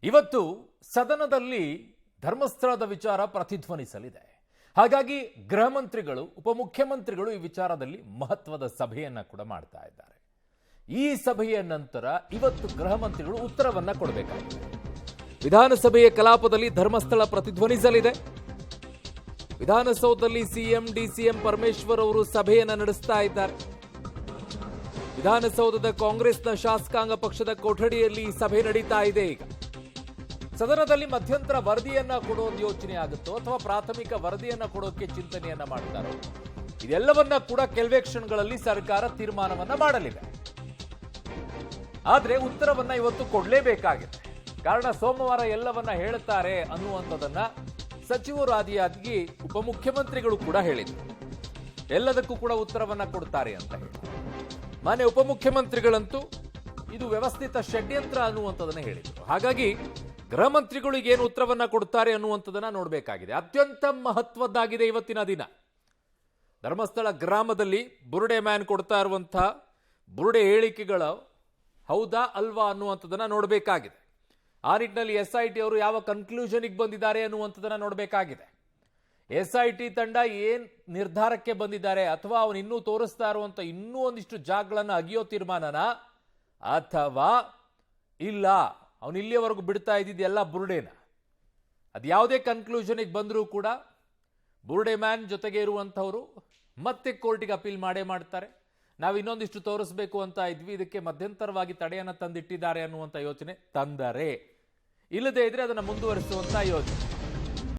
ಇವತ್ತು ಸದನದಲ್ಲಿ ಧರ್ಮಸ್ಥಳದ ವಿಚಾರ ಪ್ರತಿಧ್ವನಿಸಲಿದೆ. ಹಾಗಾಗಿ ಗೃಹ ಮಂತ್ರಿಗಳು, ಉಪಮುಖ್ಯಮಂತ್ರಿಗಳು ಈ ವಿಚಾರದಲ್ಲಿ ಮಹತ್ವದ ಸಭೆಯನ್ನ ಕೂಡ ಮಾಡ್ತಾ ಇದ್ದಾರೆ. ಈ ಸಭೆಯ ನಂತರ ಇವತ್ತು ಗೃಹ ಮಂತ್ರಿಗಳು ಉತ್ತರವನ್ನ ಕೊಡಬೇಕಾಗಿದೆ. ವಿಧಾನಸಭೆಯ ಕಲಾಪದಲ್ಲಿ ಧರ್ಮಸ್ಥಳ ಪ್ರತಿಧ್ವನಿಸಲಿದೆ. ವಿಧಾನಸೌಧದಲ್ಲಿ ಸಿಎಂ ಡಿಸಿಎಂ ಪರಮೇಶ್ವರ್ ಅವರು ಸಭೆಯನ್ನ ನಡೆಸ್ತಾ ಇದ್ದಾರೆ. ವಿಧಾನಸೌಧದ ಕಾಂಗ್ರೆಸ್ನ ಶಾಸಕಾಂಗ ಪಕ್ಷದ ಕೊಠಡಿಯಲ್ಲಿ ಸಭೆ ನಡೀತಾ ಇದೆ. ಈಗ ಸದನದಲ್ಲಿ ಮಧ್ಯಂತರ ವರದಿಯನ್ನ ಕೊಡೋದು ಯೋಚನೆ ಆಗುತ್ತೋ ಅಥವಾ ಪ್ರಾಥಮಿಕ ವರದಿಯನ್ನ ಕೊಡೋಕೆ ಚಿಂತನೆಯನ್ನ ಮಾಡ್ತಾರೋ, ಇದೆಲ್ಲವನ್ನ ಕೂಡ ಕೆಲವೇ ಕ್ಷಣಗಳಲ್ಲಿ ಸರ್ಕಾರ ತೀರ್ಮಾನವನ್ನ ಮಾಡಲಿದೆ. ಆದ್ರೆ ಉತ್ತರವನ್ನ ಇವತ್ತು ಕೊಡಲೇಬೇಕಾಗಿದೆ. ಕಾರಣ ಸೋಮವಾರ ಎಲ್ಲವನ್ನ ಹೇಳುತ್ತಾರೆ ಅನ್ನುವಂಥದ್ದನ್ನ ಸಚಿವರಾದಿಯಾಗಿ ಉಪಮುಖ್ಯಮಂತ್ರಿಗಳು ಕೂಡ ಹೇಳಿದರು. ಎಲ್ಲದಕ್ಕೂ ಕೂಡ ಉತ್ತರವನ್ನ ಕೊಡ್ತಾರೆ ಅಂತ ಹೇಳಿ ಮಾನ್ಯ ಉಪಮುಖ್ಯಮಂತ್ರಿಗಳಂತೂ ಇದು ವ್ಯವಸ್ಥಿತ ಷಡ್ಯಂತ್ರ ಅನ್ನುವಂಥದ್ದನ್ನ ಹೇಳಿದರು. ಹಾಗಾಗಿ ಗೃಹ ಮಂತ್ರಿಗಳು ಏನು ಉತ್ತರವನ್ನ ಕೊಡ್ತಾರೆ ಅನ್ನುವಂಥದ್ದನ್ನ ನೋಡಬೇಕಾಗಿದೆ. ಅತ್ಯಂತ ಮಹತ್ವದ್ದಾಗಿದೆ ಇವತ್ತಿನ ದಿನ. ಧರ್ಮಸ್ಥಳ ಗ್ರಾಮದಲ್ಲಿ ಬುರುಡೆ ಮ್ಯಾನ್ ಕೊಡ್ತಾ ಇರುವಂತಹ ಬುರುಡೆ ಹೇಳಿಕೆಗಳು ಹೌದಾ ಅಲ್ವಾ ಅನ್ನುವಂಥದ್ದನ್ನ ನೋಡಬೇಕಾಗಿದೆ. ಆ ನಿಟ್ಟಿನಲ್ಲಿ SIT ಅವರು ಯಾವ ಕನ್ಕ್ಲೂಷನ್ಗೆ ಬಂದಿದ್ದಾರೆ ಅನ್ನುವಂಥದ್ದನ್ನ ನೋಡಬೇಕಾಗಿದೆ. SIT ತಂಡ ಏನ್ ನಿರ್ಧಾರಕ್ಕೆ ಬಂದಿದ್ದಾರೆ, ಅಥವಾ ಅವನು ಇನ್ನೂ ತೋರಿಸ್ತಾ ಇರುವಂತ ಇನ್ನೂ ಒಂದಿಷ್ಟು ಜಾಗಗಳನ್ನು ಅಗಿಯೋ ತೀರ್ಮಾನನ, ಅಥವಾ ಇಲ್ಲ ಅವನು ಇಲ್ಲಿಯವರೆಗೂ ಬಿಡ್ತಾ ಇದ್ದಿದ್ದೆಲ್ಲ ಬುರುಡೆನ. ಅದು ಯಾವುದೇ ಕನ್ಕ್ಲೂಷನ್ಗೆ ಬಂದರೂ ಕೂಡ ಬುರುಡೆ ಮ್ಯಾನ್ ಜೊತೆಗೆ ಇರುವಂಥವರು ಮತ್ತೆ ಕೋರ್ಟಿಗೆ ಅಪೀಲ್ ಮಾಡ್ತಾರೆ. ನಾವು ಇನ್ನೊಂದಿಷ್ಟು ತೋರಿಸ್ಬೇಕು ಅಂತ ಇದ್ವಿ, ಇದಕ್ಕೆ ಮಧ್ಯಂತರವಾಗಿ ತಡೆಯನ್ನು ತಂದಿಟ್ಟಿದ್ದಾರೆ ಅನ್ನುವಂಥ ಯೋಚನೆ ತಂದರೆ, ಇಲ್ಲದೇ ಇದ್ರೆ ಅದನ್ನು ಮುಂದುವರಿಸುವಂಥ ಯೋಚನೆ.